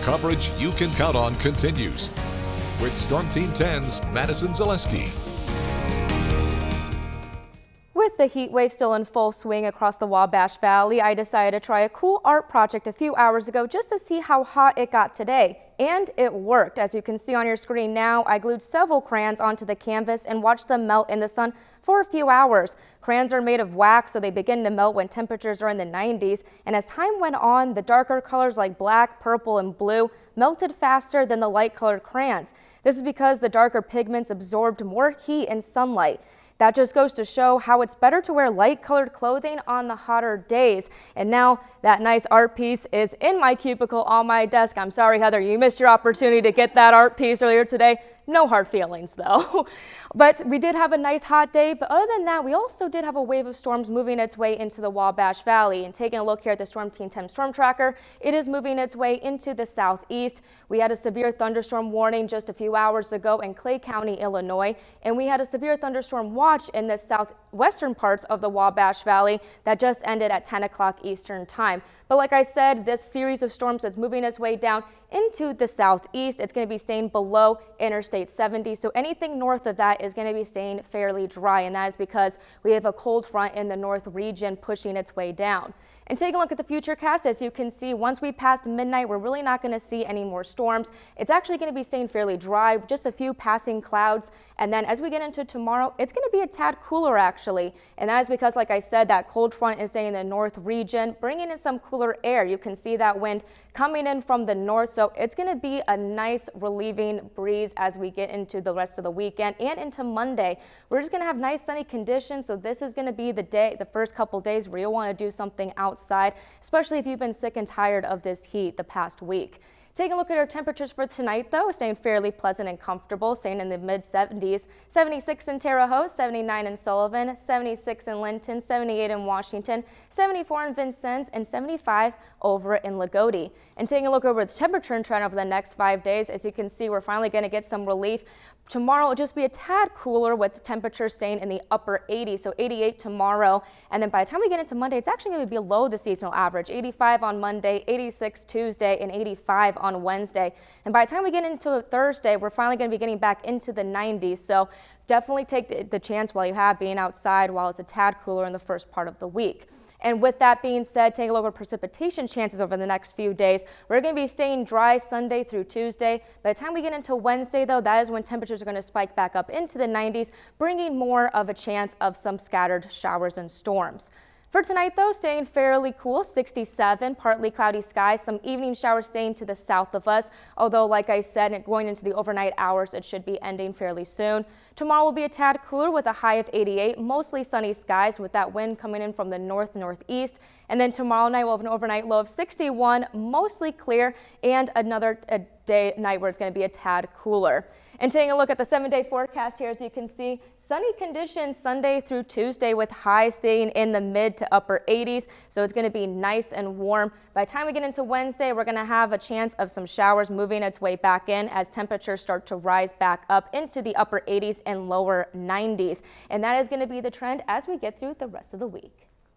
Coverage you can count on continues. With Storm Team 10's Madison Zaleski. With the heat wave still in full swing across the Wabash Valley, I decided to try a cool art project a few hours ago just to see how hot it got today. And it worked. As you can see on your screen now, I glued several crayons onto the canvas and watched them melt in the sun for a few hours. Crayons are made of wax, so they begin to melt when temperatures are in the 90s. And as time went on, the darker colors like black, purple, and blue melted faster than the light colored crayons. This is because the darker pigments absorbed more heat and sunlight. That just goes to show how it's better to wear light colored clothing on the hotter days. And now that nice art piece is in my cubicle on my desk. I'm sorry, Heather, you missed your opportunity to get that art piece earlier today. No hard feelings though. But we did have a nice hot day. But other than that, we also did have a wave of storms moving its way into the Wabash Valley. And taking a look here at the Storm Team 10 Storm Tracker, it is moving its way into the southeast. We had a severe thunderstorm warning just a few hours ago in Clay County, Illinois. And we had a severe thunderstorm watch in the southwestern parts of the Wabash Valley that just ended at 10 o'clock Eastern time. But like I said, this series of storms is moving its way down into the southeast. It's going to be staying below Interstate 70. So anything north of that is going to be staying fairly dry. And that is because we have a cold front in the north region pushing its way down. And taking a look at the futurecast, as you can see, once we pass midnight, we're really not going to see any more storms. It's actually going to be staying fairly dry, just a few passing clouds. And then as we get into tomorrow, it's going to be a tad cooler actually. And that is because, like I said, that cold front is staying in the north region, bringing in some cooler air. You can see that wind coming in from the north. So it's going to be a nice relieving breeze as we get into the rest of the weekend and into Monday. We're just going to have nice sunny conditions. So this is going to be the first couple days where you'll want to do something outside, especially if you've been sick and tired of this heat the past week. Taking a look at our temperatures for tonight, though, staying fairly pleasant and comfortable, staying in the mid-70s. 76 in Terre Haute, 79 in Sullivan, 76 in Linton, 78 in Washington, 74 in Vincennes, and 75 over in Lagodi. And taking a look over the temperature trend over the next 5 days, as you can see, we're finally going to get some relief. Tomorrow will just be a tad cooler with the temperature staying in the upper 80s, so 88 tomorrow. And then by the time we get into Monday, it's actually going to be below the seasonal average. 85 on Monday, 86 Tuesday, and 85 on Wednesday. And by the time we get into Thursday, we're finally going to be getting back into the 90s. So definitely take the chance while you have being outside while it's a tad cooler in the first part of the week. And with that being said, taking a look at precipitation chances over the next few days. We're going to be staying dry Sunday through Tuesday. By the time we get into Wednesday, though, that is when temperatures are going to spike back up into the 90s, bringing more of a chance of some scattered showers and storms. For tonight, though, staying fairly cool, 67, partly cloudy skies, some evening showers staying to the south of us. Although, like I said, going into the overnight hours, it should be ending fairly soon. Tomorrow will be a tad cooler with a high of 88, mostly sunny skies with that wind coming in from the northeast. And then tomorrow night we'll have an overnight low of 61, mostly clear, and another night where it's going to be a tad cooler. And taking a look at the 7-day forecast here, as you can see, sunny conditions Sunday through Tuesday with highs staying in the mid to upper 80s. So it's going to be nice and warm. By the time we get into Wednesday, we're going to have a chance of some showers moving its way back in as temperatures start to rise back up into the upper 80s and lower 90s. And that is going to be the trend as we get through the rest of the week.